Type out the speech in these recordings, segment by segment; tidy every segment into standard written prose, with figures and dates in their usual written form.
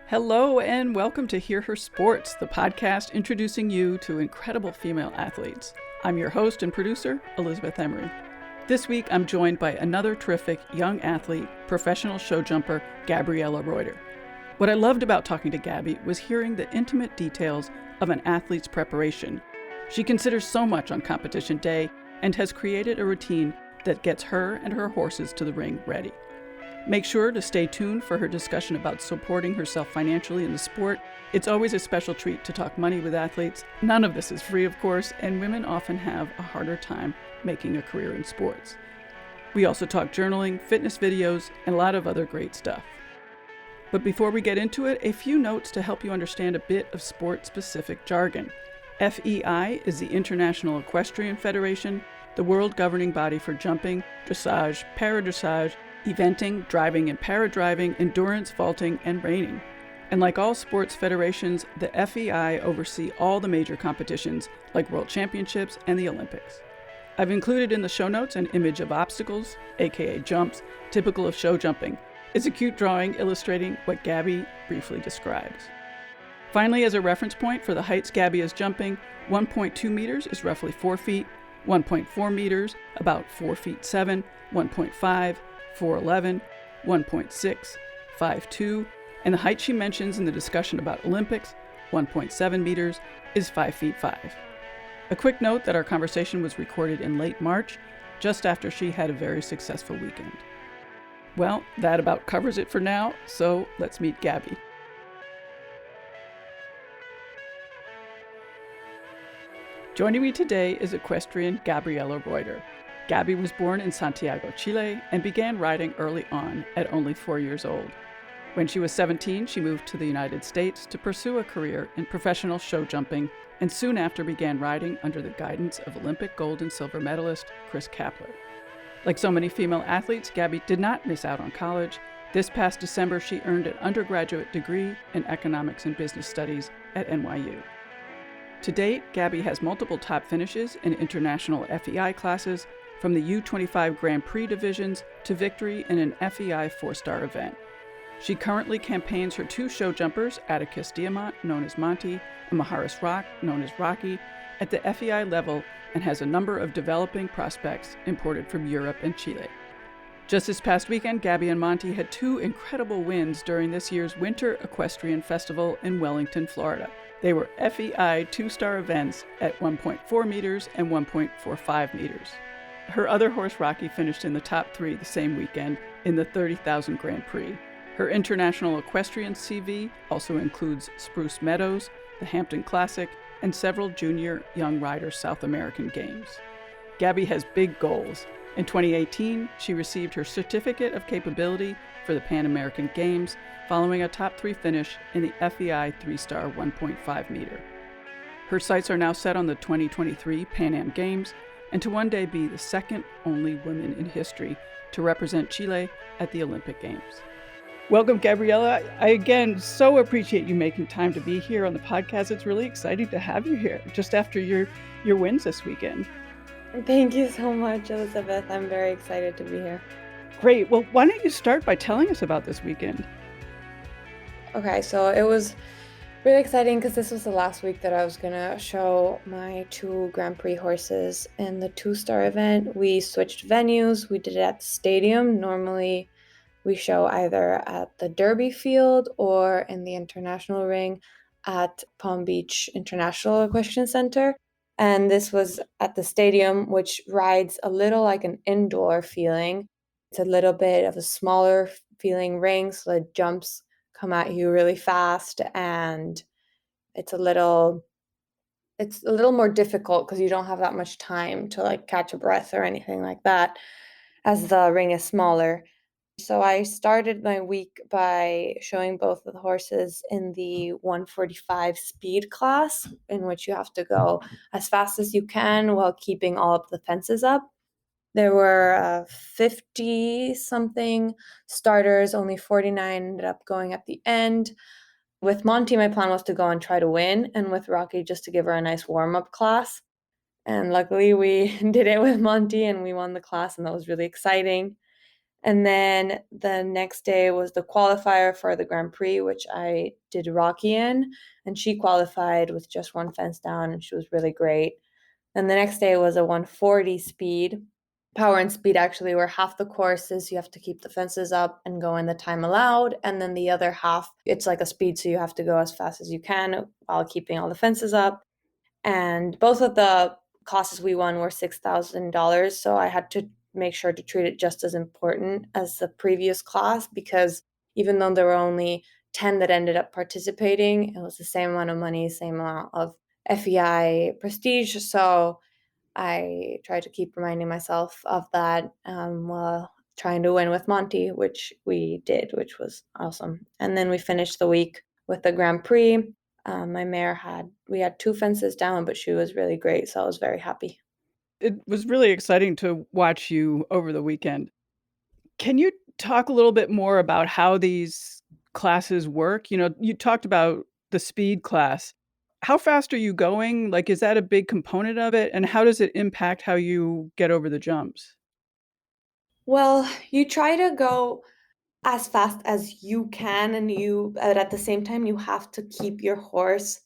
Hello and welcome to Hear Her Sports, the podcast introducing you to incredible female athletes. I'm your host and producer, Elizabeth Emery. This week, I'm joined by another terrific young athlete, professional show jumper, Gabriela Reutter. What I loved about talking to Gaby was hearing the intimate details of an athlete's preparation. She considers so much on competition day and has created a routine that gets her and her horses to the ring ready. Make sure to stay tuned for her discussion about supporting herself financially in the sport. It's always a special treat to talk money with athletes. None of this is free, of course, and women often have a harder time making a career in sports. We also talk journaling, fitness videos, and a lot of other great stuff. But before we get into it, a few notes to help you understand a bit of sport-specific jargon. FEI is the International Equestrian Federation, the world governing body for jumping, dressage, paradressage, eventing, driving and paradriving, endurance, vaulting, and reining. And like all sports federations, the FEI oversee all the major competitions like World Championships and the Olympics. I've included in the show notes an image of obstacles, aka jumps, typical of show jumping. It's a cute drawing illustrating what Gaby briefly describes. Finally, as a reference point for the heights Gaby is jumping, 1.2 meters is roughly 4 feet, 1.4 meters, about 4 feet 7, 1.5, 4'11", 1.6, 5'2", and the height she mentions in the discussion about Olympics, 1.7 meters, is 5 feet 5. A quick note that our conversation was recorded in late March, just after she had a very successful weekend. Well, that about covers it for now, so let's meet Gaby. Joining me today is equestrian Gabriela Reutter. Gaby was born in Santiago, Chile, and began riding early on at only 4 years old. When she was 17, she moved to the United States to pursue a career in professional show jumping, and soon after began riding under the guidance of Olympic gold and silver medalist Chris Kapler. Like so many female athletes, Gaby did not miss out on college. This past December, she earned an undergraduate degree in economics and business studies at NYU. To date, Gaby has multiple top finishes in international FEI classes, from the U25 Grand Prix divisions to victory in an FEI 4-star event. She currently campaigns her 2 show jumpers, Atticus Diamant, known as Monty, and Maharees Rock, known as Rocky, at the FEI level and has a number of developing prospects imported from Europe and Chile. Just this past weekend, Gaby and Monty had 2 incredible wins during this year's Winter Equestrian Festival in Wellington, Florida. They were FEI 2-star events at 1.4 meters and 1.45 meters. Her other horse, Rocky, finished in the top 3 the same weekend in the 30,000 Grand Prix. Her international equestrian CV also includes Spruce Meadows, the Hampton Classic, and several junior young riders South American games. Gaby has big goals. In 2018, she received her Certificate of Capability for the Pan American Games, following a top 3 finish in the FEI 3-star 1.5 meter. Her sights are now set on the 2023 Pan Am Games, and to one day be the second only woman in history to represent Chile at the Olympic Games. Welcome, Gabriela. I again so appreciate you making time to be here on the podcast. It's really exciting to have you here just after your wins this weekend. Thank you so much, Elizabeth. I'm very excited to be here. Great. Well, why don't you start by telling us about this weekend? Okay, so it was really exciting because this was the last week that I was going to show my 2 Grand Prix horses in the 2-star event. We switched venues. We did it at the stadium. Normally, we show either at the Derby field or in the international ring at Palm Beach International Equestrian Center. And this was at the stadium, which rides a little like an indoor feeling. It's a little bit of a smaller feeling ring, so the jumps come at you really fast, and it's a little more difficult because you don't have that much time to like catch a breath or anything like that, as the ring is smaller. So I started my week by showing both of the horses in the 145 speed class, in which you have to go as fast as you can while keeping all of the fences up. There were 50-something starters, only 49 ended up going at the end. With Monty, my plan was to go and try to win, and with Rocky, just to give her a nice warm-up class. And luckily, we did it with Monty, and we won the class, and that was really exciting. And then the next day was the qualifier for the Grand Prix, which I did Rocky in, and she qualified with just one fence down, and she was really great. And the next day was a 140 speed, power and speed actually, where half the course is you have to keep the fences up and go in the time allowed. And then the other half, it's like a speed, so you have to go as fast as you can while keeping all the fences up. And both of the classes we won were $6,000. So I had to make sure to treat it just as important as the previous class, because even though there were only 10 that ended up participating, it was the same amount of money, same amount of FEI prestige. So I try to keep reminding myself of that while trying to win with Monty, which we did, which was awesome. And then we finished the week with the Grand Prix. My mare we had 2 fences down, but she was really great, so I was very happy. It was really exciting to watch you over the weekend. Can you talk a little bit more about how these classes work? You know, you talked about the speed class. How fast are you going? Like, is that a big component of it? And how does it impact how you get over the jumps? Well, you try to go as fast as you can, and but at the same time you have to keep your horse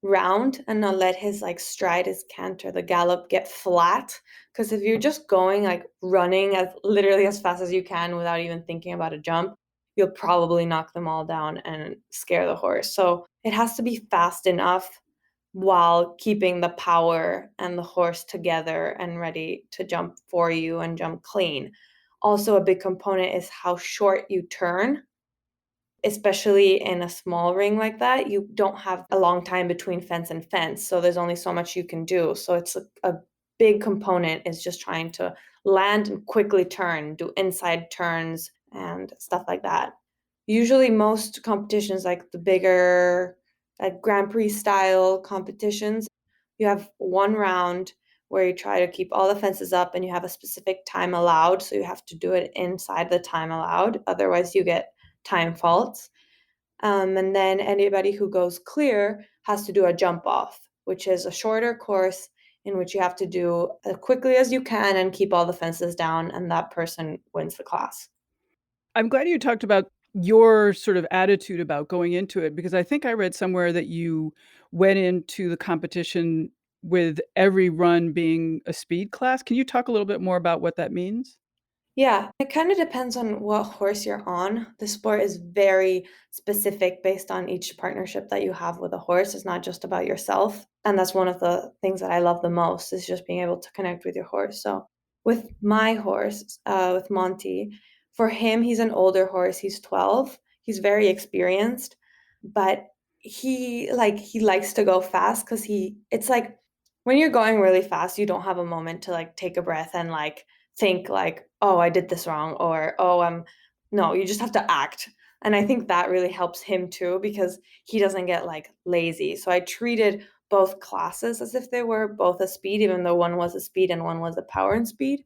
round and not let his like stride, his canter, the gallop get flat, because if you're just going like running as literally as fast as you can without even thinking about a jump, you'll probably knock them all down and scare the horse. So it has to be fast enough while keeping the power and the horse together and ready to jump for you and jump clean. Also, a big component is how short you turn, especially in a small ring like that. You don't have a long time between fence and fence, so there's only so much you can do. So it's a big component is just trying to land and quickly turn, do inside turns and stuff like that. Usually most competitions, like the bigger like Grand Prix style competitions, you have one round where you try to keep all the fences up and you have a specific time allowed, so you have to do it inside the time allowed, otherwise you get time faults. And then anybody who goes clear has to do a jump off, which is a shorter course in which you have to do as quickly as you can and keep all the fences down, and that person wins the class. I'm glad you talked about your sort of attitude about going into it, because I think I read somewhere that you went into the competition with every run being a speed class. Can you talk a little bit more about what that means? Yeah, it kind of depends on what horse you're on. The sport is very specific based on each partnership that you have with a horse. It's not just about yourself. And that's one of the things that I love the most is just being able to connect with your horse. So with my horse, with Monty, for him, he's an older horse. He's 12. He's very experienced, but he likes to go fast because it's like when you're going really fast, you don't have a moment to like take a breath and like think like, oh, I did this wrong, or oh, no, you just have to act. And I think that really helps him too, because he doesn't get like lazy. So I treated both classes as if they were both a speed, even though one was a speed and one was a power and speed,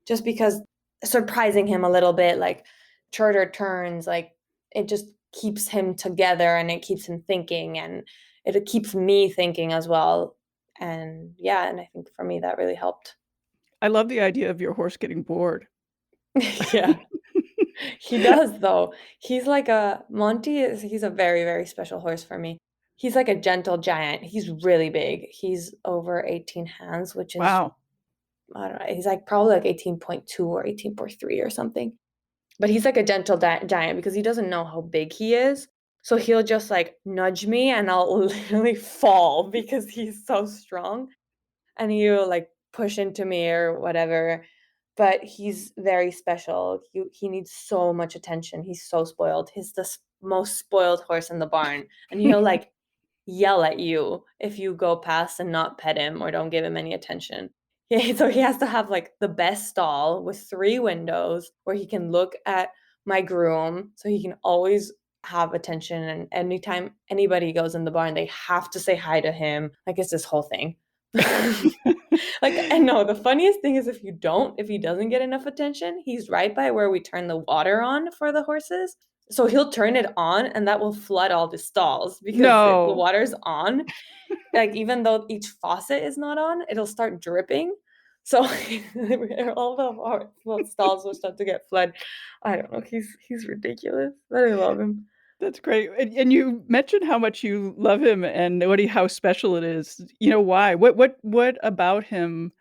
just because surprising him a little bit, like shorter turns, like it just keeps him together and it keeps him thinking, and it keeps me thinking as well. And yeah, and I think for me that really helped. I love the idea of your horse getting bored. Yeah. He does though. He's like a he's a very, very special horse for me. He's like a gentle giant. He's really big. He's over 18 hands, which is Wow. I don't know. He's like probably like 18.2 or 18.3 or something. But he's like a gentle giant because he doesn't know how big he is. So he'll just like nudge me and I'll literally fall because he's so strong, and he'll like push into me or whatever. But he's very special. He needs so much attention. He's so spoiled. He's the most spoiled horse in the barn, and he'll like yell at you if you go past and not pet him or don't give him any attention. Yeah, so he has to have like the best stall with 3 windows where he can look at my groom, so he can always have attention. And anytime anybody goes in the barn, they have to say hi to him. Like it's this whole thing. Like, and no, the funniest thing is if he doesn't get enough attention, he's right by where we turn the water on for the horses. So he'll turn it on and that will flood all the stalls because the No. water's on. Like, even though each faucet is not on, it'll start dripping. So all of our stalls will start to get flooded. I don't know. He's ridiculous, but I love him. That's great. And you mentioned how much you love him and how special it is. Why? What about him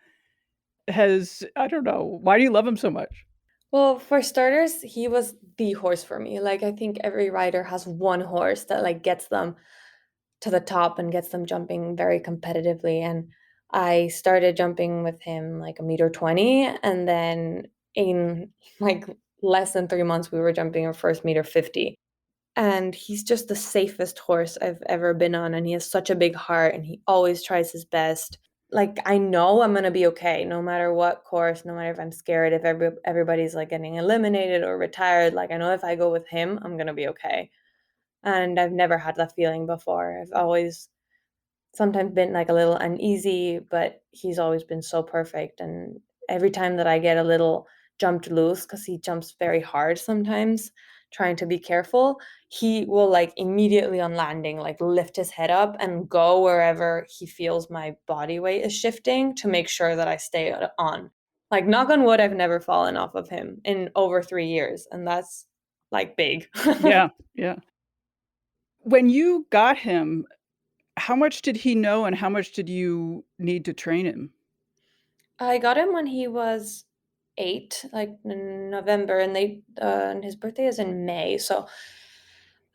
has, I don't know, why do you love him so much? Well, for starters, he was the horse for me. Like I think every rider has one horse that like gets them to the top and gets them jumping very competitively. And I started jumping with him like a meter 20, and then in like less than 3 months we were jumping our first meter 50. And he's just the safest horse I've ever been on, and he has such a big heart and he always tries his best. Like I know I'm gonna be okay no matter what course, no matter if I'm scared, if everybody's like getting eliminated or retired. Like I know if I go with him, I'm gonna be okay. And I've never had that feeling before. I've always sometimes been like a little uneasy, but he's always been so perfect. And every time that I get a little jumped loose, because he jumps very hard sometimes, trying to be careful, he will like immediately on landing, like lift his head up and go wherever he feels my body weight is shifting to make sure that I stay on. Like, knock on wood, I've never fallen off of him in over 3 years. And that's like big. Yeah, yeah. When you got him, how much did he know and how much did you need to train him? I got him when he was 8, like in November, and and his birthday is in May. So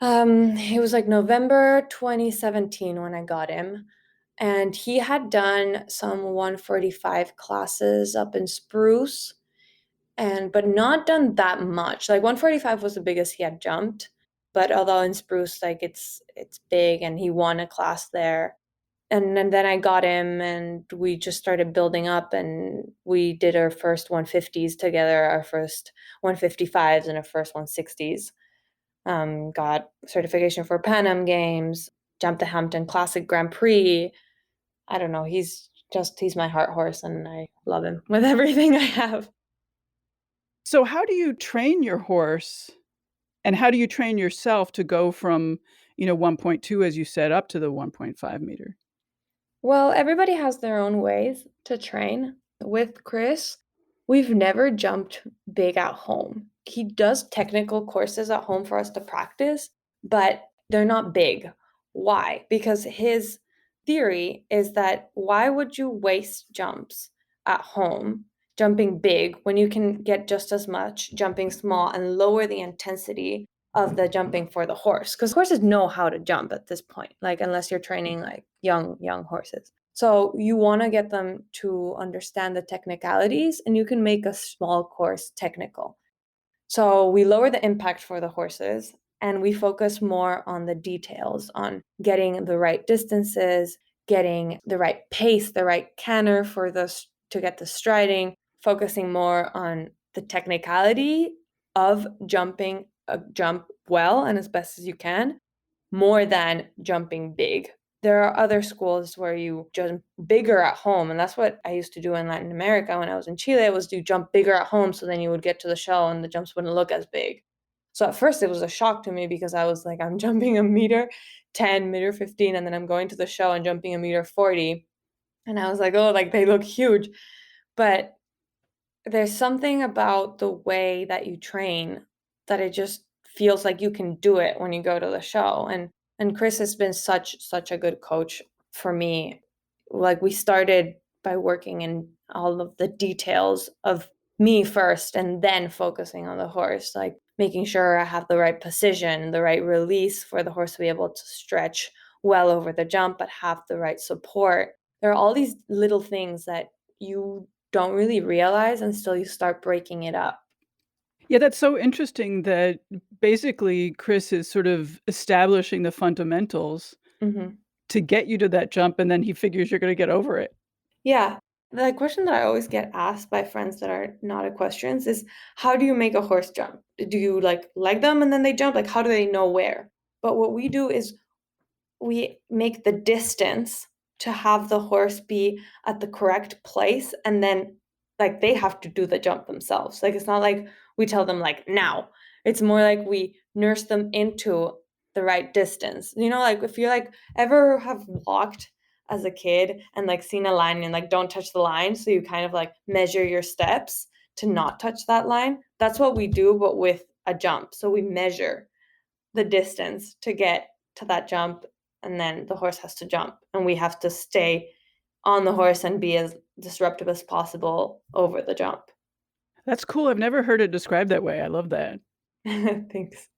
it was like November 2017 when I got him. And he had done some 145 classes up in Spruce, and but not done that much. Like 145 was the biggest he had jumped. But although in Spruce, like it's big, and he won a class there. And then I got him and we just started building up, and we did our first 150s together, our first 155s and our first 160s. Got certification for Pan Am Games, jumped the Hampton Classic Grand Prix. I don't know, he's my heart horse and I love him with everything I have. So how do you train your horse and how do you train yourself to go from, 1.2, as you said, up to the 1.5 meter? Well, everybody has their own ways to train. With Chris, we've never jumped big at home. He does technical courses at home for us to practice, but they're not big. Why? Because his theory is that why would you waste jumps at home jumping big when you can get just as much jumping small and lower the intensity of the jumping for the horse? Because horses know how to jump at this point, like unless you're training like young horses. So you want to get them to understand the technicalities, and you can make a small course technical. So we lower the impact for the horses and we focus more on the details, on getting the right distances, getting the right pace, the right canter for this to get the striding, focusing more on the technicality of jumping a jump well and as best as you can, more than jumping big. There are other schools where you jump bigger at home, and that's what I used to do in Latin America when I was in Chile. Was to jump bigger at home, so then you would get to the show and the jumps wouldn't look as big. So at first it was a shock to me because I was like, I'm jumping a meter 10, meter 15, and then I'm going to the show and jumping a meter 40, and I was like, oh, like they look huge, but there's something about the way that you train that it just feels like you can do it when you go to the show. And Chris has been such a good coach for me. Like we started by working in all of the details of me first and then focusing on the horse, like making sure I have the right position, the right release for the horse to be able to stretch well over the jump but have the right support. There are all these little things that you don't really realize until you start breaking it up. Yeah, that's so interesting that basically Chris is sort of establishing the fundamentals Mhm. to get you to that jump, and then he figures you're gonna get over it. Yeah. The question that I always get asked by friends that are not equestrians is, how do you make a horse jump? Do you like leg them and then they jump? Like, how do they know where? But what we do is we make the distance to have the horse be at the correct place, and then like they have to do the jump themselves. Like it's not like we tell them like now. It's more like we nurse them into the right distance. You know, like if you like ever have walked as a kid and like seen a line and like don't touch the line, so you kind of like measure your steps to not touch that line. That's what we do, but with a jump. So we measure the distance to get to that jump, and then the horse has to jump, and we have to stay on the horse and be as disruptive as possible over the jump. That's cool. I've never heard it described that way. I love that. Thanks.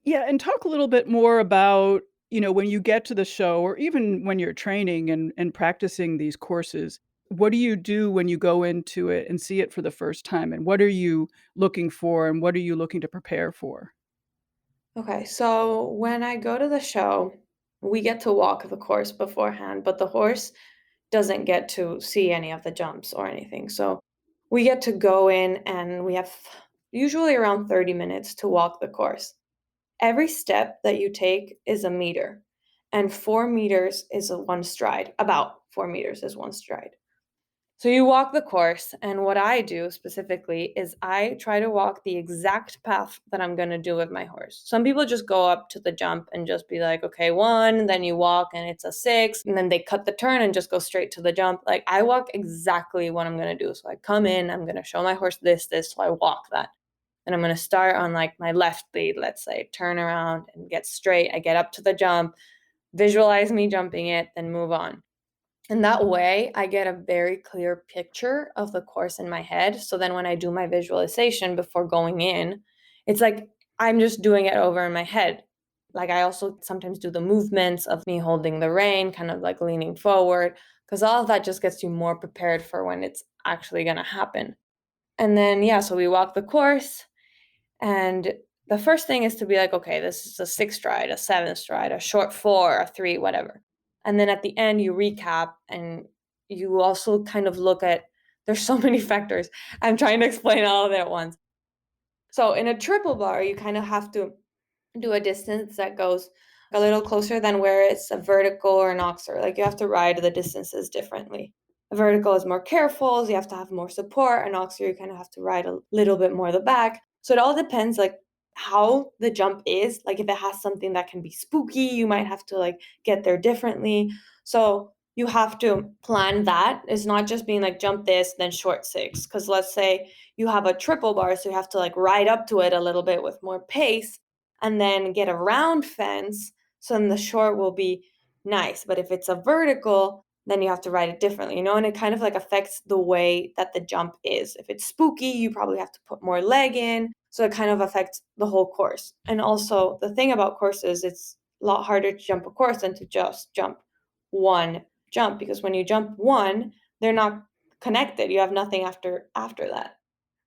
Yeah, and talk a little bit more about, when you get to the show or even when you're training and practicing these courses, what do you do when you go into it and see it for the first time? And what are you looking for and what are you looking to prepare for? Okay, so when I go to the show, we get to walk the course beforehand, but the horse doesn't get to see any of the jumps or anything. So we get to go in and we have usually around 30 minutes to walk the course. Every step that you take is a meter, and 4 meters is a one stride. About 4 meters is one stride. So you walk the course, and what I do specifically is I try to walk the exact path that I'm going to do with my horse. Some people just go up to the jump and just be like, okay, one, and then you walk and it's a 6, and then they cut the turn and just go straight to the jump. Like I walk exactly what I'm going to do. So I come in, I'm going to show my horse this, so I walk that. And I'm going to start on like my left lead, let's say, turn around and get straight. I get up to the jump, visualize me jumping it, then move on. And that way, I get a very clear picture of the course in my head. So then when I do my visualization before going in, it's like I'm just doing it over in my head. Like I also sometimes do the movements of me holding the rein, kind of like leaning forward, because all of that just gets you more prepared for when it's actually going to happen. And then, yeah, so we walk the course. And the first thing is to be like, okay, this is a 6 stride, a 7 stride, a short 4, a 3, whatever. And then at the end, you recap and you also kind of look at, there's so many factors. I'm trying to explain all of it at once. So in a triple bar, you kind of have to do a distance that goes a little closer than where it's a vertical or an oxer. Like you have to ride the distances differently. A vertical is more careful, so you have to have more support. An oxer, you kind of have to ride a little bit more the back. So it all depends like how the jump is. Like if it has something that can be spooky, you might have to like get there differently. So you have to plan that. It's not just being like jump this, then short 6. Because let's say you have a triple bar, so you have to like ride up to it a little bit with more pace and then get a round fence. So then the short will be nice. But if it's a vertical, then you have to ride it differently, and it kind of like affects the way that the jump is. If it's spooky, you probably have to put more leg in. So it kind of affects the whole course. And also the thing about courses, it's a lot harder to jump a course than to just jump one jump, because when you jump one, they're not connected. You have nothing after that.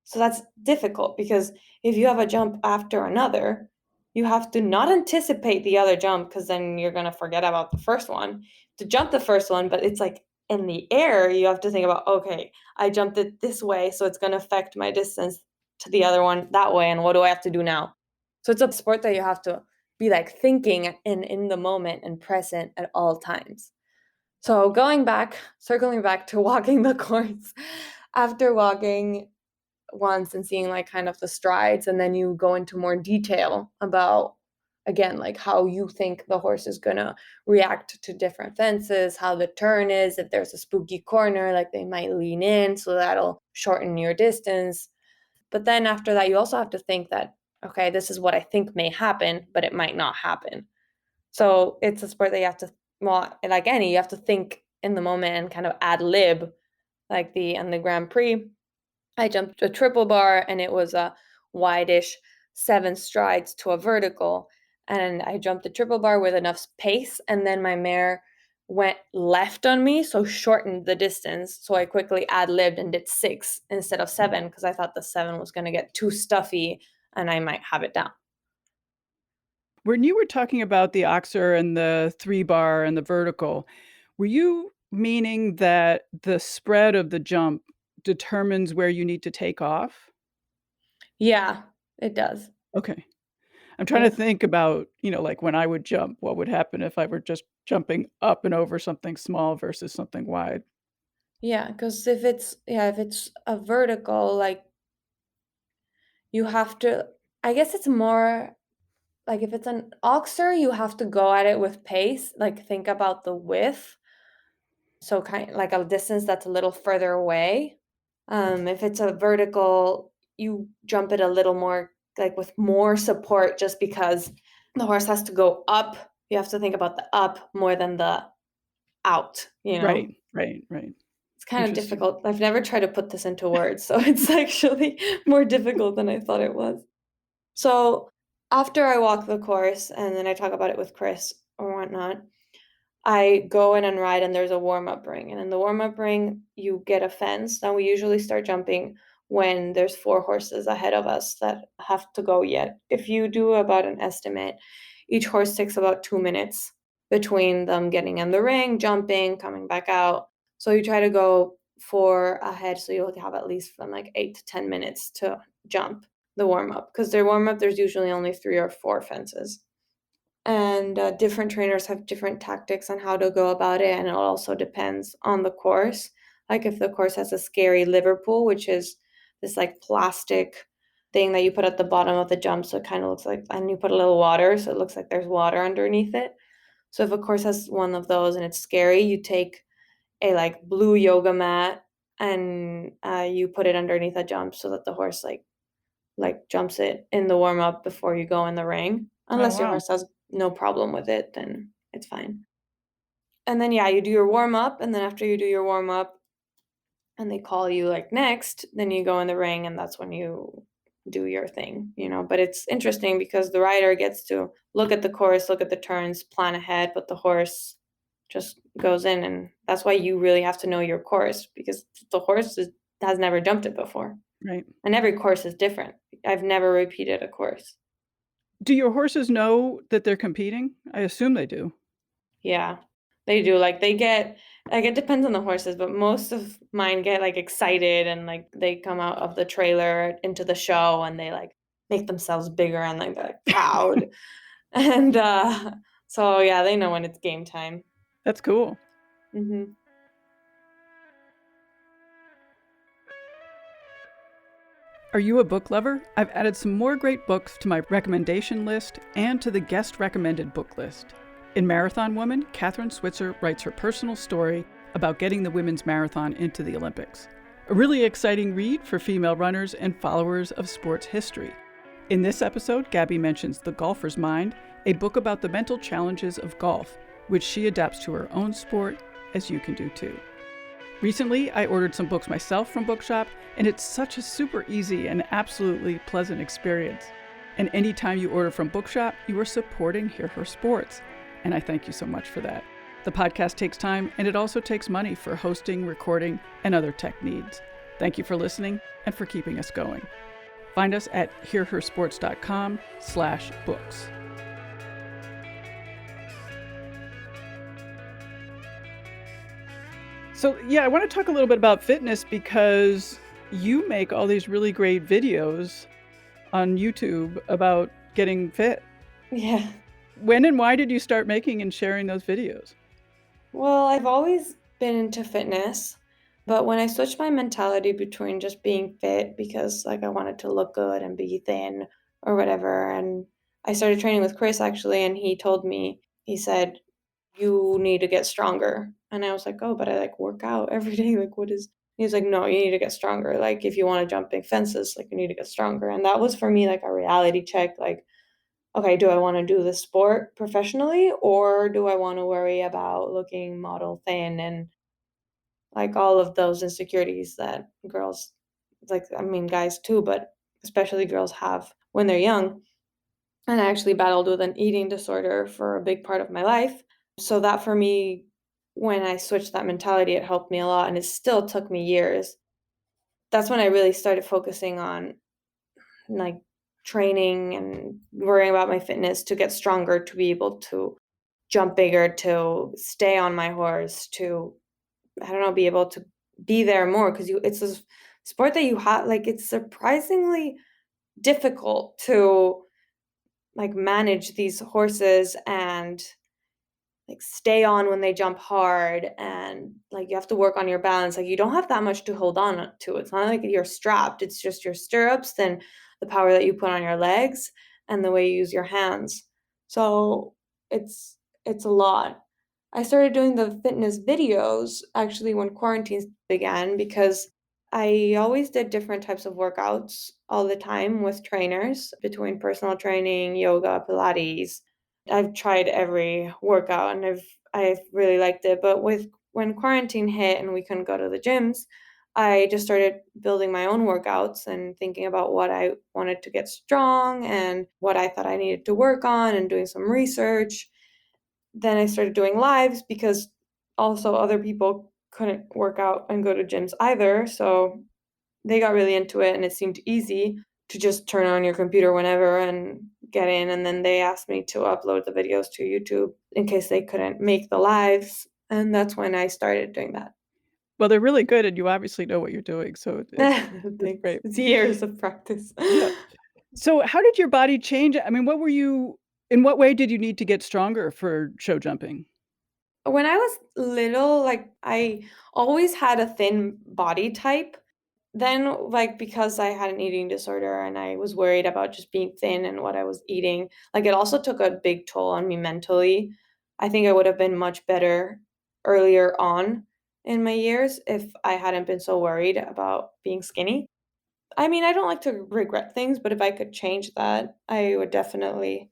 So that's difficult because if you have a jump after another, you have to not anticipate the other jump, because then you're going to forget about the first one. To jump the first one, but it's like in the air, you have to think about, okay, I jumped it this way, so it's going to affect my distance to the other one that way. And what do I have to do now? So it's a sport that you have to be like thinking in the moment and present at all times. So circling back to walking the course, after walking once and seeing like kind of the strides, and then you go into more detail about, again, like how you think the horse is gonna react to different fences, how the turn is, if there's a spooky corner, like they might lean in, so that'll shorten your distance. But then after that, you also have to think that, okay, this is what I think may happen, but it might not happen. So it's a sport that you have to, well, like any, you have to think in the moment and kind of ad lib. Like the Grand Prix, I jumped a triple bar and it was a wideish 7 strides to a vertical. And I jumped the triple bar with enough pace, and then my mare went left on me, so shortened the distance. So I quickly ad libbed and did 6 instead of 7, because I thought the 7 was going to get too stuffy and I might have it down. When you were talking about the oxer and the 3 bar and the vertical, were you meaning that the spread of the jump determines where you need to take off? Yeah, it does. Okay. I'm trying Yeah. to think about, like when I would jump, what would happen if I were just jumping up and over something small versus something wide? Yeah, because if it's a vertical, like you have to, I guess it's more like if it's an oxer, you have to go at it with pace, like think about the width. So kind of like a distance that's a little further away. If it's a vertical, you jump it a little more, like with more support, just because the horse has to go up. You have to think about the up more than the out, you know? Right. It's kind of Interesting. difficult. I've never tried to put this into words, so it's actually more difficult than I thought it was. So after I walk the course and then I talk about it with Chris or whatnot, I go in and ride, and there's a warm-up ring, and in the warm-up ring, you get a fence. Now we usually start jumping when there's 4 horses ahead of us that have to go yet. If you do about an estimate, each horse takes about 2 minutes between them getting in the ring, jumping, coming back out. So you try to go 4 ahead, so you'll have at least from, like, 8 to 10 minutes to jump the warm-up, 'cause their warm-up, there's usually only 3 or 4 fences. And different trainers have different tactics on how to go about it, and it also depends on the course. Like if the course has a scary Liverpool, which is this like plastic thing that you put at the bottom of the jump, so it kind of looks like, and you put a little water, so it looks like there's water underneath it. So if a course has one of those and it's scary, you take a like blue yoga mat and you put it underneath a jump so that the horse like jumps it in the warm up before you go in the ring. Oh, Unless your wow. horse has no problem with it, then it's fine. And then yeah, you do your warm up, and then after you do your warm up and they call you like next, then you go in the ring and that's when you do your thing, you know. But it's interesting because the rider gets to look at the course, look at the turns, plan ahead, but the horse just goes in, and that's why you really have to know your course, because the horse has never jumped it before. Right. And every course is different. I've never repeated a course. Do your horses know that they're competing? I assume they do. Yeah, they do. Like they get like it depends on the horses, but most of mine get like excited and like they come out of the trailer into the show and they like make themselves bigger and like they're proud. And so yeah, they know when it's game time. That's cool. Hmm. Are you a book lover? I've added some more great books to my recommendation list and to the guest recommended book list. In Marathon Woman, Kathrine Switzer writes her personal story about getting the women's marathon into the Olympics. A really exciting read for female runners and followers of sports history. In this episode, Gaby mentions The Golfer's Mind, a book about the mental challenges of golf, which she adapts to her own sport, as you can do too. Recently, I ordered some books myself from Bookshop, and it's such a super easy and absolutely pleasant experience. And anytime you order from Bookshop, you are supporting Hear Her Sports, and I thank you so much for that. The podcast takes time, and it also takes money for hosting, recording, and other tech needs. Thank you for listening and for keeping us going. Find us at hearhersports.com/books. So yeah, I want to talk a little bit about fitness because you make all these really great videos on YouTube about getting fit. Yeah. When and why did you start making and sharing those videos? Well, I've always been into fitness, but when I switched my mentality between just being fit because like I wanted to look good and be thin or whatever, and I started training with Chris actually, and he told me, he said, you need to get stronger. And I was like, oh, but I like work out every day. Like, what is, he was like, no, you need to get stronger. Like, if you want to jump big fences, like, you need to get stronger. And that was for me like a reality check. Like, okay, do I want to do this sport professionally or do I want to worry about looking model thin and like all of those insecurities that girls, like, I mean, guys too, but especially girls have when they're young. And I actually battled with an eating disorder for a big part of my life. So that for me, when I switched that mentality, it helped me a lot. And it still took me years. That's when I really started focusing on like training and worrying about my fitness to get stronger, to be able to jump bigger, to stay on my horse, to, I don't know, be able to be there more. Because it's a sport that you have, like, it's surprisingly difficult to like manage these horses and like stay on when they jump hard, and like you have to work on your balance. Like you don't have that much to hold on to. It's not like you're strapped. It's just your stirrups, then the power that you put on your legs and the way you use your hands. So it's it's a lot. I started doing the fitness videos actually when quarantine began because I always did different types of workouts all the time with trainers between personal training, yoga, Pilates. I've tried every workout and I've really liked it. But with when quarantine hit and we couldn't go to the gyms, I just started building my own workouts and thinking about what I wanted to get strong and what I thought I needed to work on and doing some research. Then I started doing lives because also other people couldn't work out and go to gyms either. So they got really into it and it seemed easy to just turn on your computer whenever and get in. And then they asked me to upload the videos to YouTube in case they couldn't make the lives. And that's when I started doing that. Well, they're really good, and you obviously know what you're doing, so it's Thanks. great. It's years of practice. Yeah. So how did your body change? I mean, in what way did you need to get stronger for show jumping? When I was little, like I always had a thin body type. Then, like, because I had an eating disorder and I was worried about just being thin and what I was eating, like, it also took a big toll on me mentally. I think I would have been much better earlier on in my years if I hadn't been so worried about being skinny. I mean, I don't like to regret things, but if I could change that, I would definitely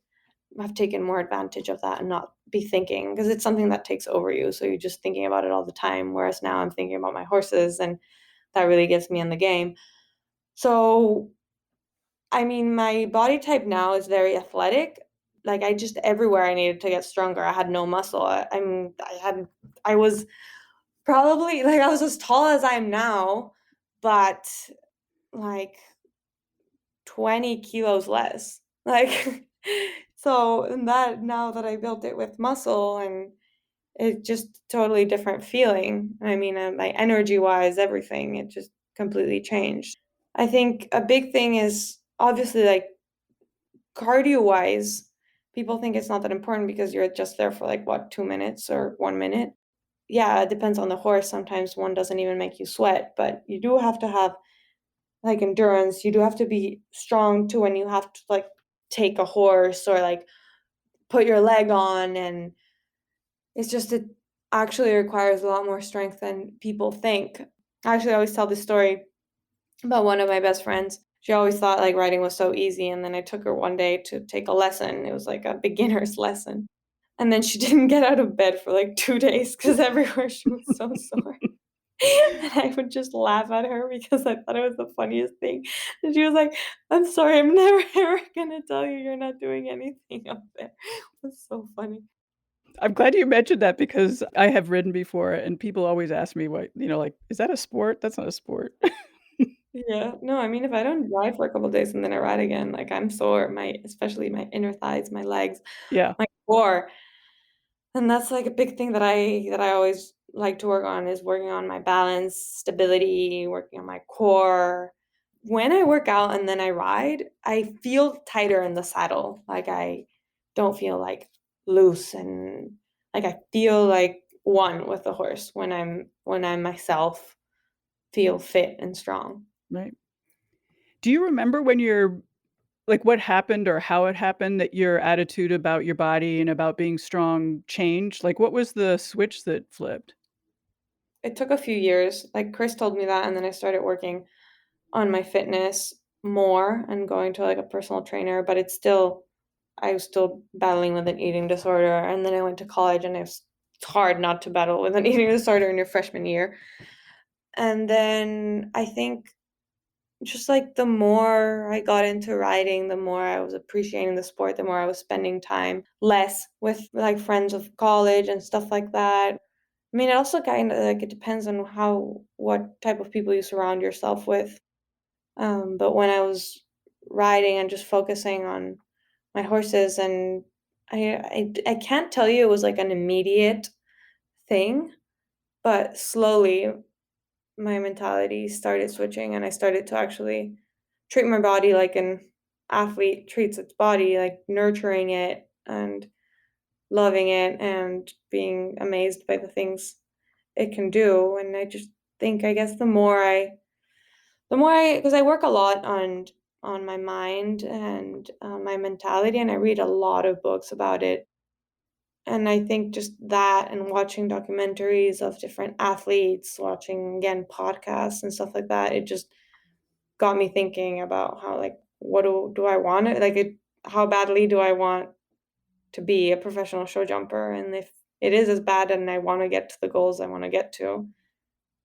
have taken more advantage of that and not be thinking because it's something that takes over you. So you're just thinking about it all the time. Whereas now I'm thinking about my horses and that really gets me in the game. So, I mean, my body type now is very athletic. Like I just everywhere I needed to get stronger. I had no muscle. I was probably like I was as tall as I am now, but like 20 kilos less. Like so and that now that I built it with muscle and it's just totally different feeling. I mean, my energy wise, everything, it just completely changed. I think a big thing is obviously like cardio wise, people think it's not that important because you're just there for like what, 2 minutes or 1 minute. Yeah, it depends on the horse. Sometimes one doesn't even make you sweat, but you do have to have like endurance. You do have to be strong too when you have to like take a horse or like put your leg on. And it's just, it actually requires a lot more strength than people think. I actually always tell this story about one of my best friends. She always thought like riding was so easy, and then I took her one day to take a lesson. It was like a beginner's lesson. And then she didn't get out of bed for like 2 days because everywhere she was so sore. And I would just laugh at her because I thought it was the funniest thing. And she was like, "I'm sorry, I'm never ever gonna tell you you're not doing anything up there." It was so funny. I'm glad you mentioned that because I have ridden before, and people always ask me what, like, "Is that a sport? That's not a sport." Yeah. No, I mean, if I don't ride for a couple days and then I ride again, like I'm sore, especially my inner thighs, my legs, Yeah, my core. And that's like a big thing that I always like to work on is working on my balance, stability, working on my core. When I work out and then I ride, I feel tighter in the saddle. Like I don't feel like loose and like I feel like one with the horse when I'm myself, feel fit and strong. right. Do you remember when you're like, what happened or how it happened that your attitude about your body and about being strong changed? Like, what was the switch that flipped? It took a few years. Like Chris told me that, and then I started working on my fitness more and going to like a personal trainer, but I was still battling with an eating disorder. And then I went to college and it's hard not to battle with an eating disorder in your freshman year. And then I think just like the more I got into riding, the more I was appreciating the sport, the more I was spending time less with like friends of college and stuff like that. I mean, it also kind of like it depends on what type of people you surround yourself with. But when I was riding and just focusing on my horses, and I can't tell you it was like an immediate thing, but slowly my mentality started switching, and I started to actually treat my body like an athlete treats its body, like nurturing it and loving it and being amazed by the things it can do. And I just think, I guess because I work a lot on my mind and my mentality, and I read a lot of books about it. And I think just that and watching documentaries of different athletes, watching again podcasts and stuff like that, it just got me thinking about how like what do I want it like it how badly do I want to be a professional show jumper, and if it is as bad and I want to get to the goals I want to get to,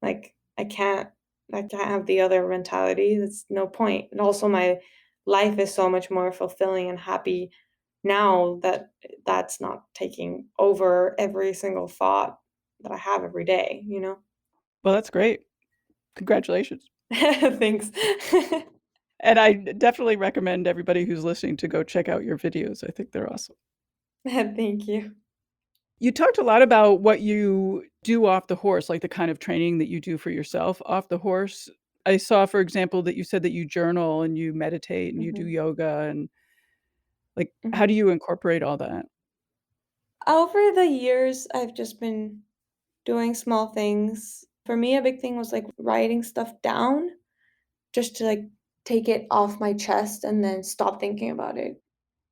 like I can't have the other mentality. That's no point. And also my life is so much more fulfilling and happy now that that's not taking over every single thought that I have every day, you know? Well, that's great. Congratulations. Thanks. And I definitely recommend everybody who's listening to go check out your videos. I think they're awesome. Thank you. You talked a lot about what you do off the horse, like the kind of training that you do for yourself off the horse. I saw, for example, that you said that you journal and you meditate and you do Mhm. yoga, and like, how do Mhm. you incorporate all that? Over the years, I've just been doing small things. For me, a big thing was like writing stuff down just to like take it off my chest and then stop thinking about it.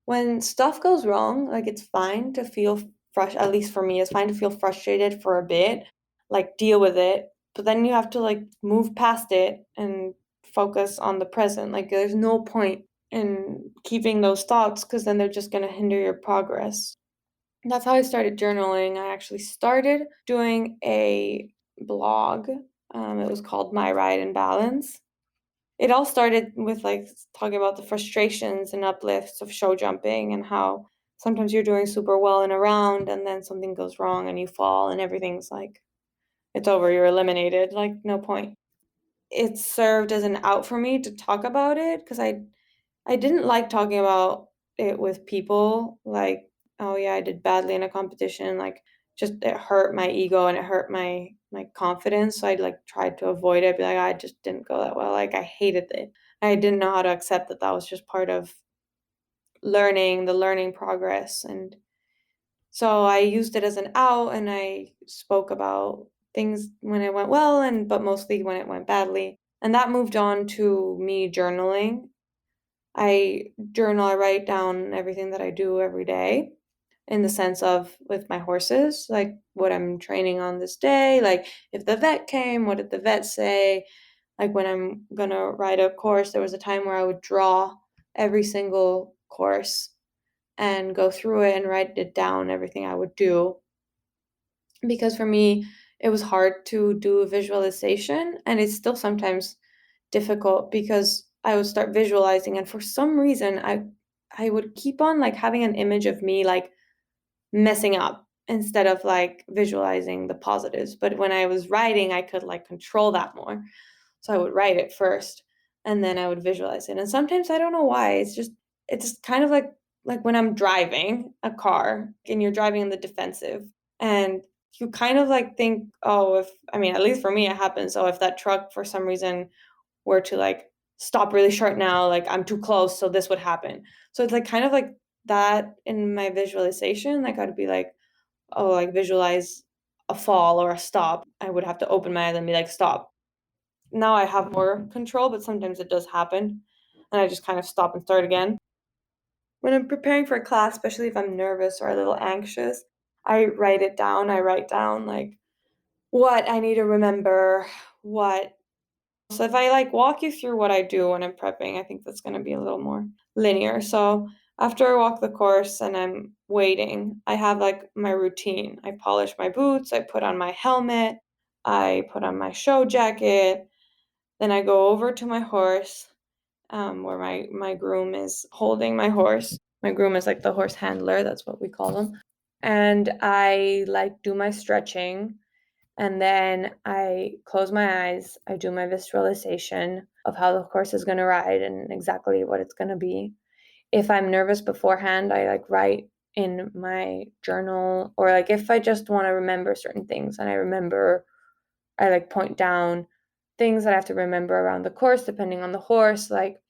When stuff goes wrong, like it's fine to feel at least for me, it's fine to feel frustrated for a bit, like deal with it, but then you have to like move past it and focus on the present. Like there's no point in keeping those thoughts because then they're just going to hinder your progress. That's how I started journaling. I actually started doing a blog. It was called My Ride and Balance. It all started with like talking about the frustrations and uplifts of show jumping and how sometimes you're doing super well in a round and then something goes wrong and you fall and everything's like it's over, you're eliminated, like no point. It served as an out for me to talk about it because I didn't like talking about it with people, like, "Oh, yeah, I did badly in a competition," like, just it hurt my ego and it hurt my confidence, so I'd, like, tried to avoid it, be like, "I just didn't go that well," like, I hated it. I didn't know how to accept that that was just part of the learning progress, and so I used it as an out, and I spoke about things when it went well but mostly when it went badly, and that moved on to me journaling. I write down everything that I do every day in the sense of with my horses, like what I'm training on this day, like if the vet came, what did the vet say? Like when I'm gonna ride a course, there was a time where I would draw every single course and go through it and write it down, everything I would do. Because for me, it was hard to do a visualization, and it's still sometimes difficult because I would start visualizing, and for some reason, I would keep on, like, having an image of me, like, messing up instead of, like, visualizing the positives, but when I was writing, I could, like, control that more. So I would write it first, and then I would visualize it, and sometimes I don't know why, it's kind of like when I'm driving a car and you're driving in the defensive, and you kind of, like, think, "Oh, if" I mean, at least for me, it happens, "Oh, if that truck for some reason were to like stop really short now, like I'm too close, so this would happen." So it's like kind of like that in my visualization. Like I'd be like, oh, like visualize a fall or a stop. I would have to open my eyes and be like, stop. Now I have more control, but sometimes it does happen. And I just kind of stop and start again. When I'm preparing for a class, especially if I'm nervous or a little anxious, I write it down. I write down like what I need to remember, what so if I like walk you through what I do when I'm prepping, I think that's going to be a little more linear. So after I walk the course and I'm waiting, I have like my routine. I polish my boots, I put on my helmet, I put on my show jacket, then I go over to my horse, where my groom is holding my horse. My groom is like the horse handler, that's what we call them. And I like do my stretching and then I close my eyes. I do my visualization of how the horse is going to ride and exactly what it's going to be. If I'm nervous beforehand, I like write in my journal, or like if I just want to remember certain things and I remember, I like point down things that I have to remember around the course depending on the horse. Like,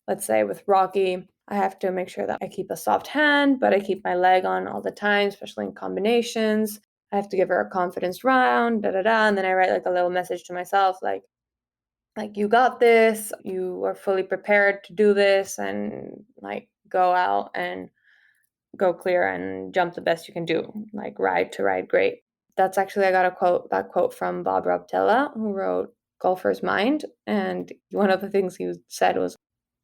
let's say with Rocky, I have to make sure that I keep a soft hand, but I keep my leg on all the time, especially in combinations. I have to give her a confidence round, da da da. And then I write like a little message to myself, like you got this, you are fully prepared to do this, and like go out and go clear and jump the best you can do, like ride to ride great. That's actually, I got that quote from Bob Robtella, who wrote Golfer's Mind. And one of the things he said was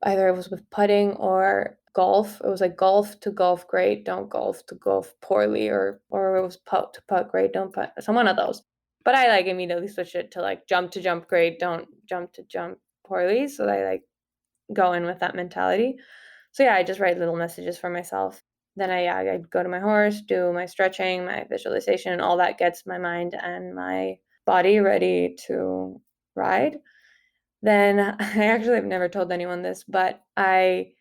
either it was with putting or golf. It was like golf to golf great, don't golf to golf poorly, or it was putt to putt great, don't putt. Some one of those. But I like immediately switched it to like jump to jump great, don't jump to jump poorly. So I like go in with that mentality. So yeah, I just write little messages for myself. Then I go to my horse, do my stretching, my visualization, all that gets my mind and my body ready to ride. Then I actually have never told anyone this, but I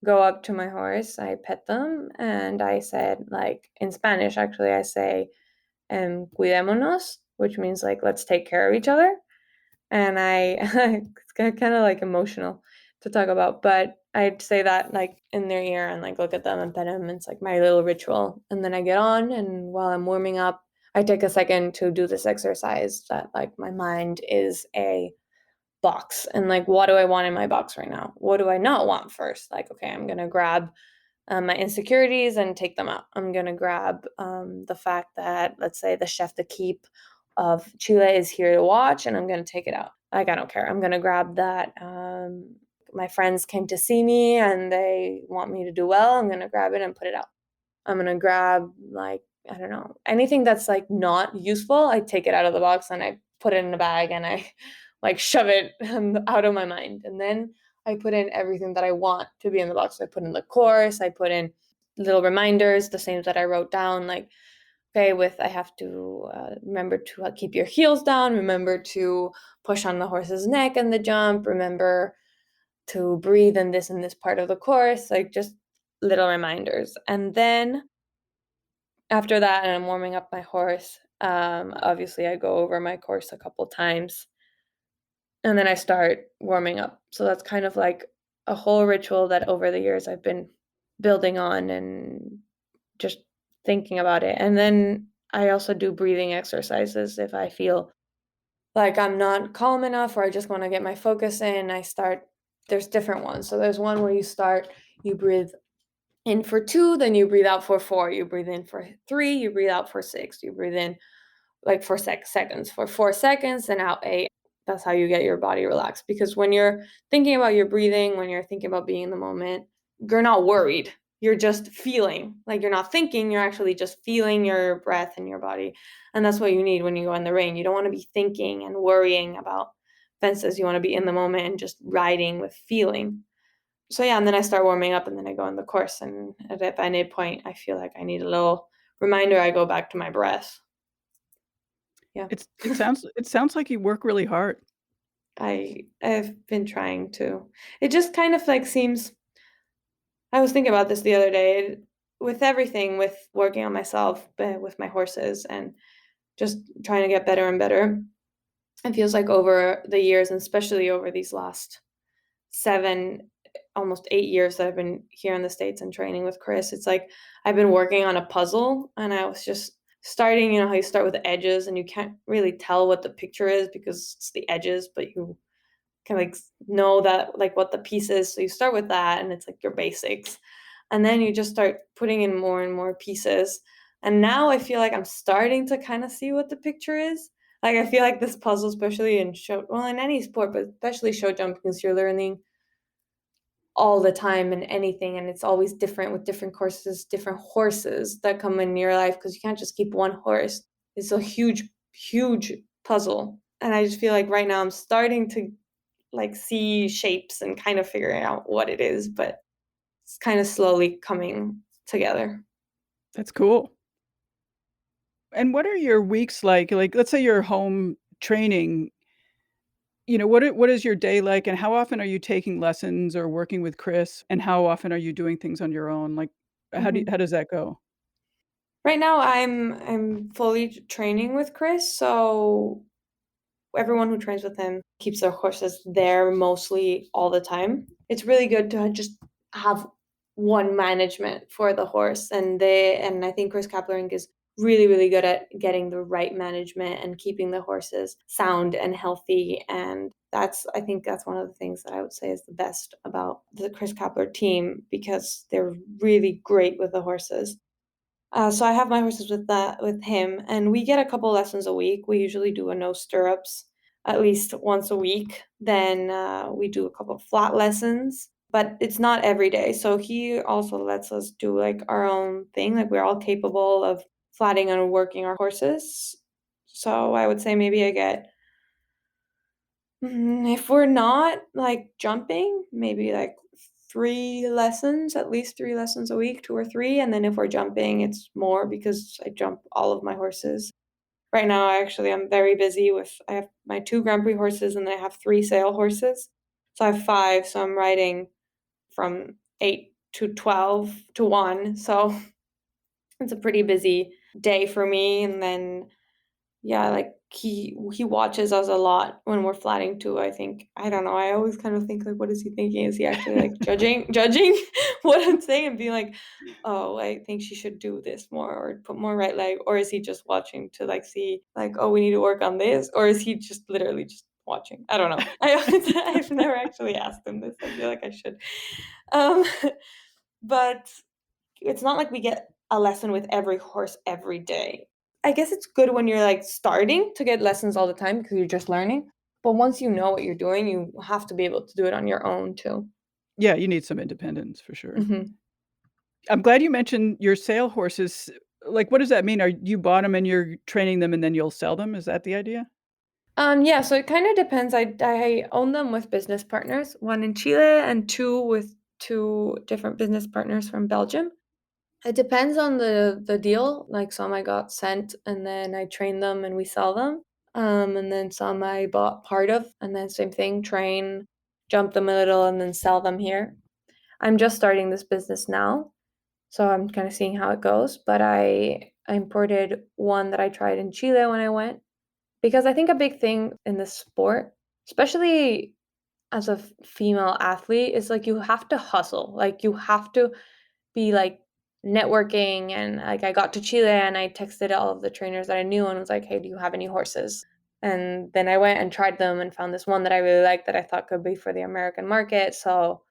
go up to my horse, I pet them, and I said, like in Spanish, actually, I say, cuidémonos, which means like, let's take care of each other. And it's kind of like emotional to talk about, but I'd say that like in their ear and like look at them and pet them. It's like my little ritual. And then I get on, and while I'm warming up, I take a second to do this exercise that like my mind is a box, and like, what do I want in my box right now? What do I not want first? Like, okay, I'm gonna grab my insecurities and take them out. I'm gonna grab the fact that, let's say, the chef de keep of Chile is here to watch, and I'm gonna take it out. Like, I don't care. I'm gonna grab that my friends came to see me and they want me to do well. I'm gonna grab it and put it out. I'm gonna grab, like, I don't know, anything that's like not useful. I take it out of the box and I put it in a bag and I like shove it out of my mind. And then I put in everything that I want to be in the box. So I put in the course, I put in little reminders, the same that I wrote down, like, okay, I have to remember to keep your heels down, remember to push on the horse's neck in the jump, remember to breathe in this part of the course, like just little reminders. And then after that, and I'm warming up my horse, obviously I go over my course a couple times, and then I start warming up. So that's kind of like a whole ritual that over the years I've been building on and just thinking about it. And then I also do breathing exercises if I feel like I'm not calm enough or I just want to get my focus in. There's different ones. So there's one where you breathe in for 2, then you breathe out for 4, you breathe in for 3, you breathe out for 6, you breathe in like for seconds, for 4 seconds, and out 8. That's how you get your body relaxed. Because when you're thinking about your breathing, when you're thinking about being in the moment, you're not worried. You're just feeling. Like, you're not thinking, you're actually just feeling your breath and your body. And that's what you need when you go in the rain. You don't want to be thinking and worrying about fences. You want to be in the moment and just riding with feeling. So yeah, and then I start warming up, and then I go in the course, and at any point I feel like I need a little reminder, I go back to my breath. Yeah. It sounds like you work really hard. I've been trying to. It just kind of like seems, I was thinking about this the other day, with everything, with working on myself, but with my horses and just trying to get better and better. It feels like over the years, and especially over these last 7, almost 8 years that I've been here in the States and training with Chris, it's like I've been working on a puzzle, and I was just starting, how you start with the edges and you can't really tell what the picture is because it's the edges, but you can like know that, like, what the piece is. So you start with that, and it's like your basics, and then you just start putting in more and more pieces. And now I feel like I'm starting to kind of see what the picture is. Like, I feel like this puzzle, especially in in any sport, but especially show jumping, is you're learning all the time in anything, and it's always different with different courses, different horses that come in your life, because you can't just keep one horse. It's a huge puzzle, and I just feel like right now I'm starting to like see shapes and kind of figuring out what it is, but it's kind of slowly coming together. That's cool. And what are your weeks like? Like, let's say you're home training, what is your day like, and how often are you taking lessons or working with Chris, and how often are you doing things on your own? Like, Mhm. how does that go? Right now, I'm fully training with Chris, so everyone who trains with him keeps their horses there mostly all the time. It's really good to just have one management for the horse, and I think Chris Kaplering is really good at getting the right management and keeping the horses sound and healthy and I think that's one of the things that I would say is the best about the Chris Kapler team, because they're really great with the horses. So I have my horses with him, and we get a couple lessons a week. We usually do a no stirrups at least once a week. Then we do a couple of flat lessons, but it's not every day. So he also lets us do like our own thing. Like we're all capable of flatting and working our horses. So I would say maybe I get, if we're not like jumping, maybe like at least 3 lessons a week, 2 or 3. And then if we're jumping, it's more because I jump all of my horses. Right now, I'm very busy I have my 2 Grand Prix horses and then I have 3 sale horses. So I have 5. So I'm riding from 8 to 12 to 1. So it's a pretty busy day for me. And then yeah, like he watches us a lot when we're flatting too. I think, I don't know, I always kind of think like, what is he thinking? Is he actually like judging what I'm saying and being like, oh, I think she should do this more or put more right leg? Or is he just watching to like see like, oh, we need to work on this? Or is he just literally just watching? I don't know. I've never actually asked him this. I feel like I should. Um, but it's not like we get a lesson with every horse every day. I guess it's good when you're like starting to get lessons all the time because you're just learning. But once you know what you're doing, you have to be able to do it on your own too. Yeah, you need some independence for sure. Mm-hmm. I'm glad you mentioned your sale horses. Like, what does that mean? Are you bought them and you're training them and then you'll sell them? Is that the idea? Yeah, so it kind of depends. I own them with business partners, one in Chile and two with 2 different business partners from Belgium. It depends on the deal. Like some I got sent and then I train them and we sell them. And then some I bought part of and then same thing, train, jump them a little and then sell them here. I'm just starting this business now, so I'm kind of seeing how it goes. But I imported one that I tried in Chile when I went, because I think a big thing in this sport, especially as a female athlete, is like you have to hustle. Like you have to be like networking, and like I got to Chile and I texted all of the trainers that I knew and was like, "Hey, do you have any horses?" And then I went and tried them and found this one that I really liked that I thought could be for the American market. So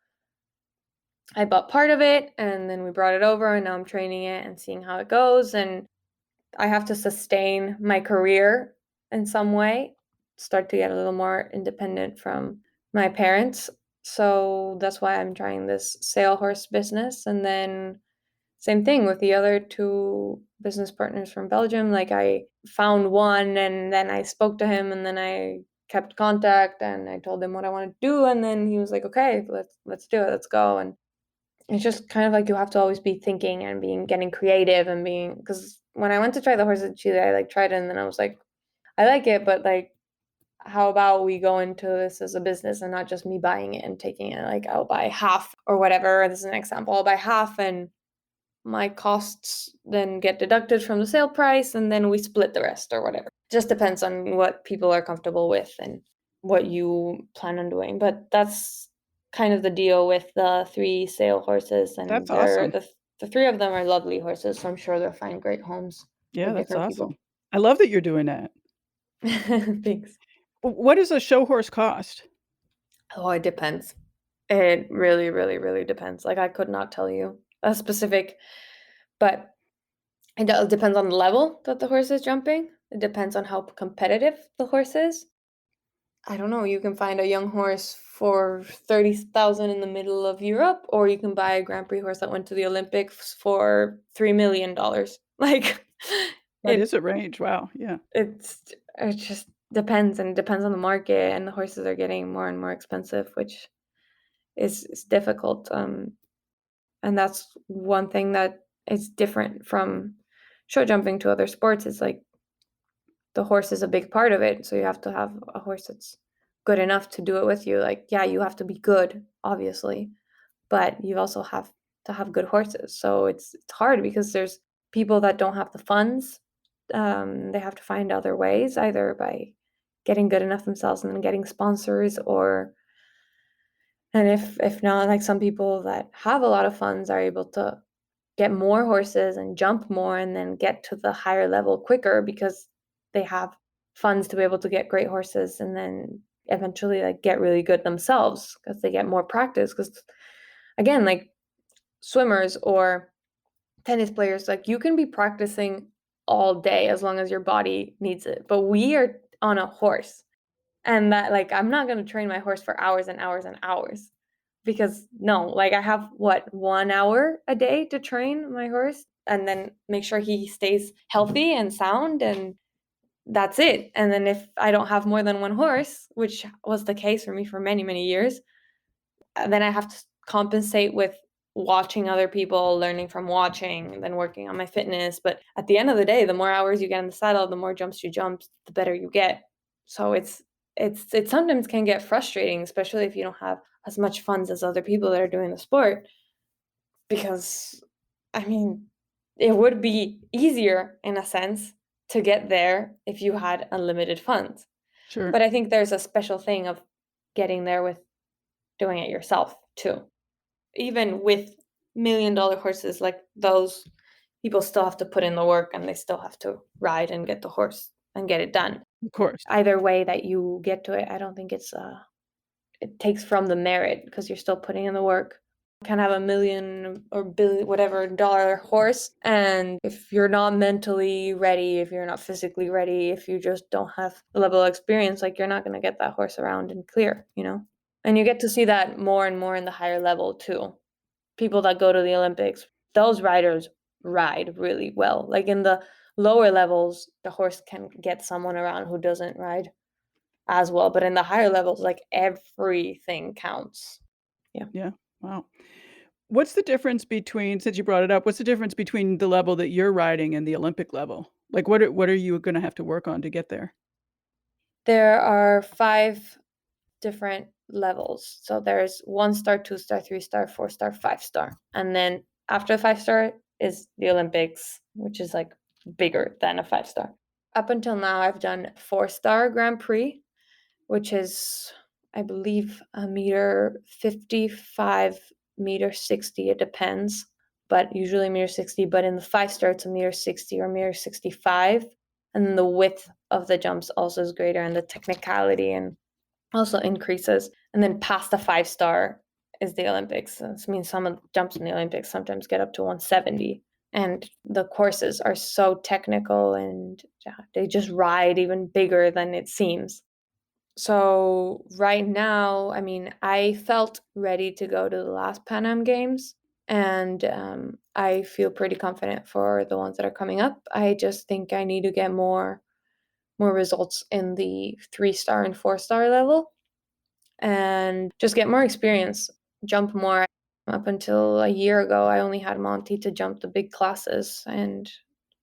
I bought part of it and then we brought it over and now I'm training it and seeing how it goes. And I have to sustain my career in some way, start to get a little more independent from my parents. So that's why I'm trying this sale horse business. And then same thing with the other 2 business partners from Belgium. Like I found one and then I spoke to him and then I kept contact and I told him what I wanted to do and then he was like, "Okay, let's do it. Let's go." And it's just kind of like you have to always be thinking and getting creative and being, because when I went to try the horse in Chile, I like tried it and then I was like, I like it, but like how about we go into this as a business and not just me buying it and taking it, like I'll buy half or whatever. This is an example. I'll buy half and my costs then get deducted from the sale price and then we split the rest or whatever. Just depends on what people are comfortable with and what you plan on doing. But that's kind of the deal with the 3 sale horses, and That's awesome. the 3 of them are lovely horses, so I'm sure they'll find great homes Yeah, with that's different awesome. people. I love that you're doing that. Thanks. What does a show horse cost? Oh, it depends. It really, really, really depends. Like I could not tell you a specific, but it depends on the level that the horse is jumping. It depends on how competitive the horse is. I don't know, you can find a young horse for 30,000 in the middle of Europe, or you can buy a Grand Prix horse that went to the Olympics for $3 million. Like That it is a range. Wow. Yeah. it just depends, and it depends on the market, and the horses are getting more and more expensive, which is difficult. And that's one thing that is different from show jumping to other sports. Is like the horse is a big part of it. So you have to have a horse that's good enough to do it with you. Like, yeah, you have to be good, obviously, but you also have to have good horses. So it's hard because there's people that don't have the funds. They have to find other ways, either by getting good enough themselves and then getting sponsors, or and if not, like some people that have a lot of funds are able to get more horses and jump more and then get to the higher level quicker because they have funds to be able to get great horses and then eventually like get really good themselves because they get more practice. Because again, like swimmers or tennis players, like you can be practicing all day as long as your body needs it. But we are on a horse, and that like I'm not going to train my horse for hours and hours and hours, because no, like I have what, 1 hour a day to train my horse and then make sure he stays healthy and sound, and that's it. And then if I don't have more than one horse, which was the case for me for many, many years, then I have to compensate with watching other people, learning from watching, and then working on my fitness. But at the end of the day, the more hours you get in the saddle, the more jumps you jump, the better you get. So it sometimes can get frustrating, especially if you don't have as much funds as other people that are doing the sport. Because I mean, it would be easier in a sense to get there if you had unlimited funds. Sure. But I think there's a special thing of getting there with doing it yourself too. Even with $1 million horses, like those people still have to put in the work and they still have to ride and get the horse and get it done. Of course. Either way that you get to it, I don't think it takes from the merit because you're still putting in the work. You can have a million or billion, whatever dollar horse, and if you're not mentally ready, if you're not physically ready, if you just don't have the level of experience, like you're not going to get that horse around and clear, you know? And you get to see that more and more in the higher level too. People that go to the Olympics, those riders ride really well. Like in the lower levels, the horse can get someone around who doesn't ride as well. But in the higher levels, like everything counts. Yeah. Yeah. Wow. What's the difference between, since you brought it up, what's the difference between the level that you're riding and the Olympic level? Like what are you going to have to work on to get there? There are 5 different levels. So there's 1 star, 2 star, 3 star, 4 star, 5 star. And then after the 5 star is the Olympics, which is like bigger than a 5 star. Up until now, I've done 4 star Grand Prix, which is, I believe, a meter 55, meter 60. It depends, but usually meter 60. But in the 5 star, it's a meter 60 or meter 65. And then the width of the jumps also is greater, and the technicality and also increases. And then past the 5 star is the Olympics. This means some of the jumps in the Olympics sometimes get up to 170. And the courses are so technical, and yeah, they just ride even bigger than it seems. So right now, I mean, I felt ready to go to the last Pan Am Games, and I feel pretty confident for the ones that are coming up. I just think I need to get more results in the 3 star and 4 star level, and just get more experience, jump more. Up until a year ago, I only had Monty to jump the big classes. And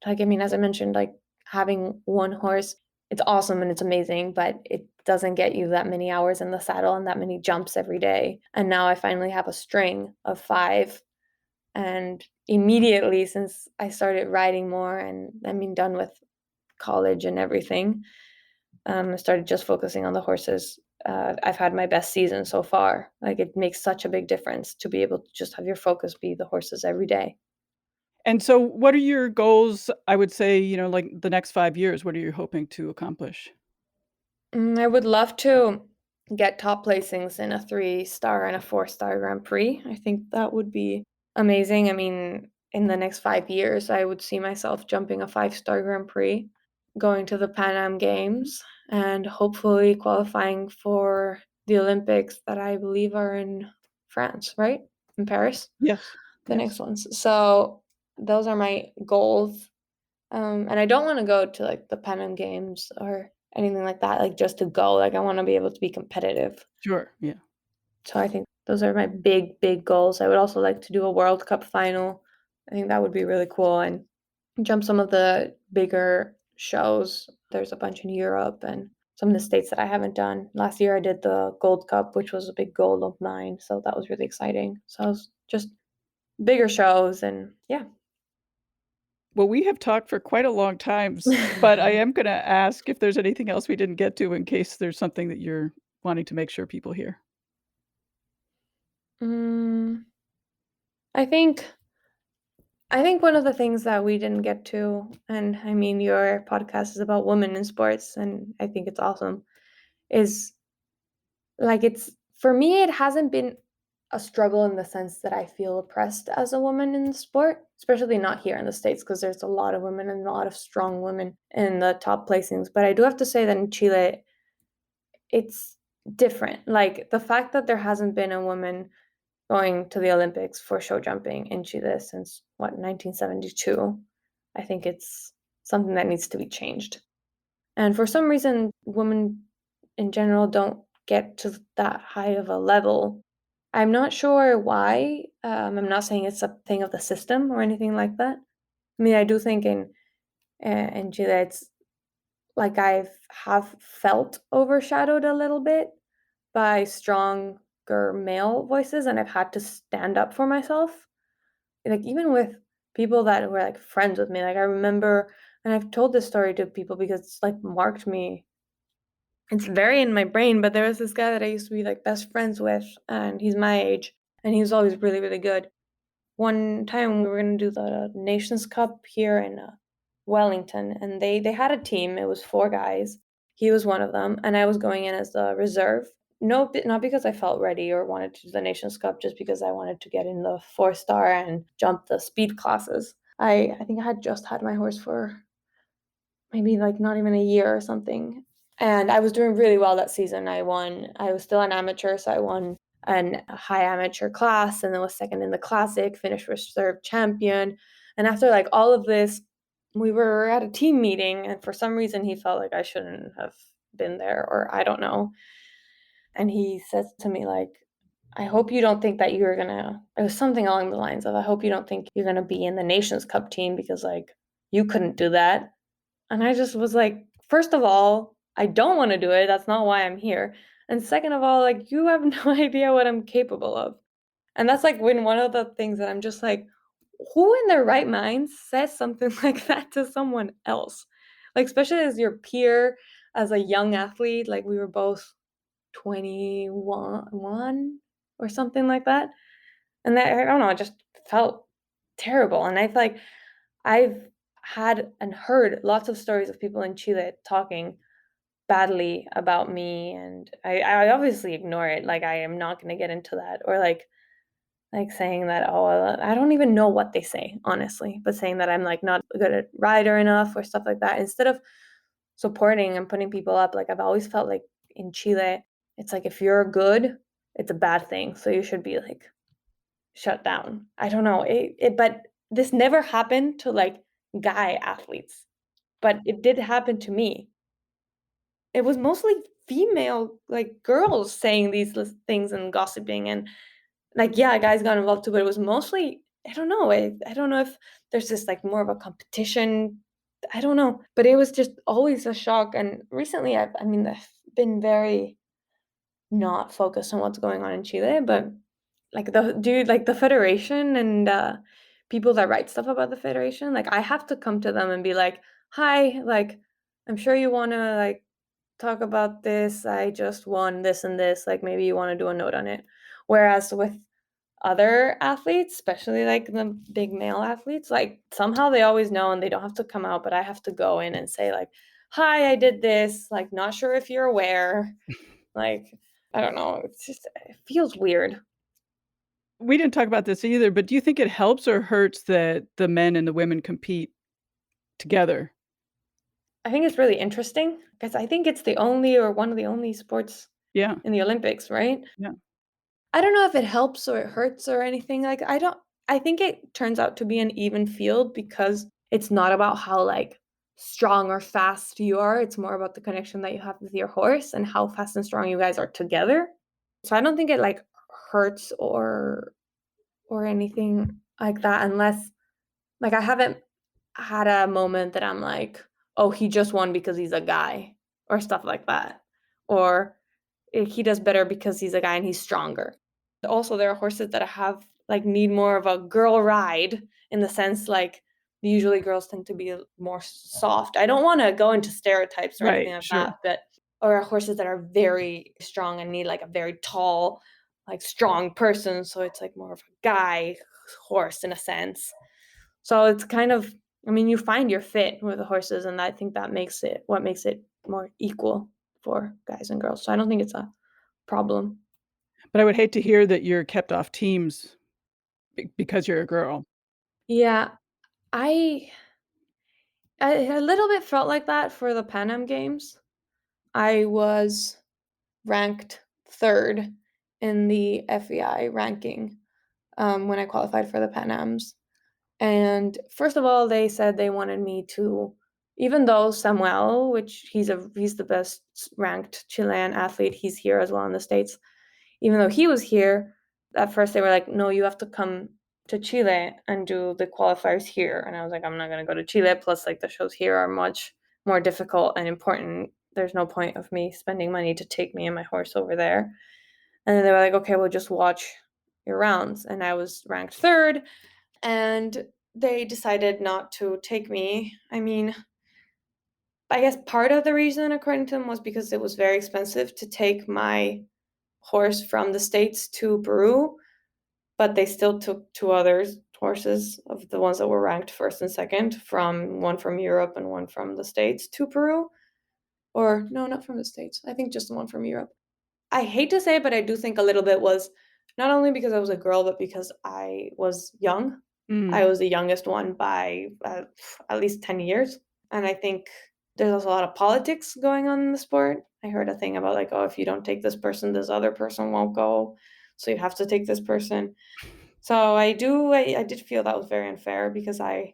like, I mean, as I mentioned, like having one horse, it's awesome and it's amazing, but it doesn't get you that many hours in the saddle and that many jumps every day. And now I finally have a string of 5. And immediately, since I started riding more and I mean, done with college and everything, I started just focusing on the horses. I've had my best season so far. Like it makes such a big difference to be able to just have your focus be the horses every day. And so what are your goals, I would say, like the next 5 years, what are you hoping to accomplish? I would love to get top placings in a 3 star and a 4 star Grand Prix. I think that would be amazing. I mean, in the next 5 years, I would see myself jumping a 5 star Grand Prix, going to the Pan Am Games, and hopefully qualifying for the Olympics that I believe are in France, right? In Paris, Yes. the Yes. next ones. So those are my goals. And I don't want to go to like the Pan Am Games or anything like that, like just to go. Like I want to be able to be competitive. Sure. Yeah. So I think those are my big, big goals. I would also like to do a World Cup final. I think that would be really cool, and jump some of the bigger shows. There's a bunch in Europe and some in the States that I haven't done. Last year I did the Gold Cup, which was a big goal of mine. So that was really exciting. So I was just bigger shows, and yeah. Well, we have talked for quite a long time, but I am going to ask if there's anything else we didn't get to in case there's something that you're wanting to make sure people hear. Mm, I think one of the things that we didn't get to, and I mean, your podcast is about women in sports, and I think it's awesome, is like it's for me, it hasn't been a struggle in the sense that I feel oppressed as a woman in the sport, especially not here in the States because there's a lot of women and a lot of strong women in the top placings. But I do have to say that in Chile, it's different. Like the fact that there hasn't been a woman going to the Olympics for show jumping in Chile since what 1972, I think it's something that needs to be changed. And for some reason, women in general don't get to that high of a level. I'm not sure why. I'm not saying it's a thing of the system or anything like that. I mean, I do think in Chile, it's like I have felt overshadowed a little bit by stronger male voices, and I've had to stand up for myself. Like even with people that were like friends with me, like I remember, and I've told this story to people because it's like marked me. It's very in my brain, but there was this guy that I used to be like best friends with, and he's my age, and he was always really, really good. One time we were gonna do the Nations Cup here in Wellington, and they had a team. It was 4 guys. He was one of them, and I was going in as the reserve. No, not because I felt ready or wanted to do the Nations Cup, just because I wanted to get in the 4-star and jump the speed classes. I think I had just had my horse for maybe like not even a year or something. And I was doing really well that season. I won. I was still an amateur, so I won a high amateur class and then was second in the classic, finished reserve champion. And after like all of this, we were at a team meeting, and for some reason he felt like I shouldn't have been there, or I don't know. And he says to me like, I hope you don't think that you're gonna, it was something along the lines of, I hope you don't think you're gonna be in the Nations Cup team because like you couldn't do that. And I just was like, first of all, I don't want to do it. That's not why I'm here. And second of all, like, you have no idea what I'm capable of. And that's like when one of the things that I'm just like, who in their right mind says something like that to someone else? Like, especially as your peer, as a young athlete, like we were both 21 or something like that. And that, I don't know, it just felt terrible. And I feel like I've had and heard lots of stories of people in Chile talking badly about me, and I obviously ignore it. Like I am not going to get into that, or like saying that, oh, I don't even know what they say honestly, but saying that I'm like not a good at rider enough or stuff like that, instead of supporting and putting people up. Like I've always felt like in Chile, it's like if you're good, it's a bad thing, so you should be like shut down. I don't know. But this never happened to like guy athletes, but it did happen to me. It was mostly female, like girls saying these things and gossiping, and like, yeah, guys got involved too, but it was mostly, I don't know. I don't know if there's this like more of a competition. I don't know, but it was just always a shock. And recently, I mean, I've been very not focused on what's going on in Chile, but like the dude, like the federation and people that write stuff about the federation, like I have to come to them and be like, "Hi, like I'm sure you want to like talk about this. I just won this and this. Like maybe you want to do a note on it." Whereas with other athletes, especially like the big male athletes, like somehow they always know and they don't have to come out, but I have to go in and say like, "Hi, I did this. Like not sure if you're aware." Like I don't know. It's just it feels weird. We didn't talk about this either, but do you think it helps or hurts that the men and the women compete together? I think it's really interesting because I think it's the only or one of the only sports Yeah, in the Olympics, right? yeah, I don't know if it helps or it hurts or anything. Like I think it turns out to be an even field because it's not about how like strong or fast you are. It's more about the connection that you have with your horse and how fast and strong you guys are together. So I don't think it like hurts or anything like that unless like I haven't had a moment that I'm like, "Oh, he just won because he's a guy," or stuff like that. Or he does better because he's a guy and he's stronger. Also, there are horses that have like need more of a girl ride in the sense like usually girls tend to be more soft. I don't want to go into stereotypes or anything right, like sure. that, but or horses that are very strong and need like a very tall, like strong person. So it's like more of a guy horse in a sense. So it's kind of, I mean, you find your fit with the horses, and I think that makes it what makes it more equal for guys and girls. So I don't think it's a problem. But I would hate to hear that you're kept off teams because you're a girl. Yeah, I a little bit felt like that for the Pan Am Games. I was ranked 3rd in the FEI ranking when I qualified for the Pan Ams. And first of all, they said they wanted me to, even though Samuel, which he's the best ranked Chilean athlete, he's here as well in the States. Even though he was here, at first they were like, no, you have to come to Chile and do the qualifiers here. And I was like, I'm not going to go to Chile. Plus, like, the shows here are much more difficult and important. There's no point of me spending money to take me and my horse over there. And then they were like, okay, we'll just watch your rounds. And I was ranked 3rd. And they decided not to take me. I mean, I guess part of the reason, according to them, was because it was very expensive to take my horse from the States to Peru, but they still took 2 other horses of the ones that were ranked 1st and 2nd, one from Europe and one from the States to Peru. Or no, not from the States. I think just the one from Europe. I hate to say it, but I do think a little bit was not only because I was a girl, but because I was young. I was the youngest one by at least 10 years. And I think there's also a lot of politics going on in the sport. I heard a thing about like, oh, if you don't take this person, this other person won't go. So you have to take this person. So I did feel that was very unfair because I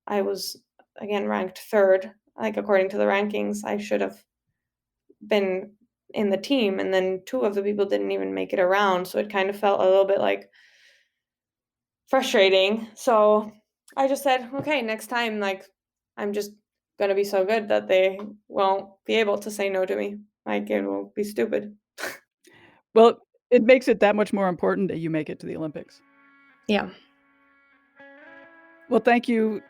was, again, ranked 3rd. Like, according to the rankings, I should have been in the team. And then 2 of the people didn't even make it around. So it kind of felt a little bit like frustrating. So I just said, okay, next time, like, I'm just gonna be so good that they won't be able to say no to me. Like, it will be stupid. Well, it makes it that much more important that you make it to the Olympics. Yeah. Well, thank you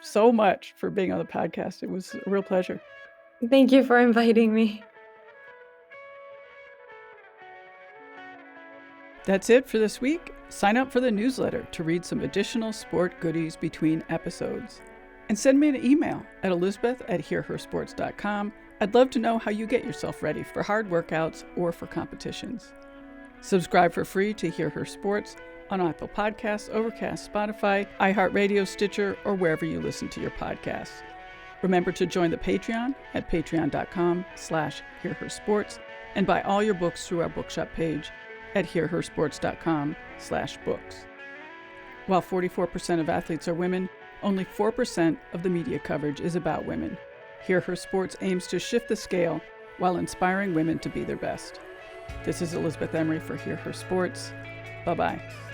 so much for being on the podcast. It was a real pleasure. Thank you for inviting me. That's it for this week. Sign up for the newsletter to read some additional sport goodies between episodes. And send me an email at elizabeth@hearhersports.com. I'd love to know how you get yourself ready for hard workouts or for competitions. Subscribe for free to Hear Her Sports on Apple Podcasts, Overcast, Spotify, iHeartRadio, Stitcher, or wherever you listen to your podcasts. Remember to join the Patreon at patreon.com/hearhersports and buy all your books through our bookshop page at hearhersports.com/books. While 44% of athletes are women, only 4% of the media coverage is about women. Hear Her Sports aims to shift the scale while inspiring women to be their best. This is Elizabeth Emery for Hear Her Sports. Bye-bye.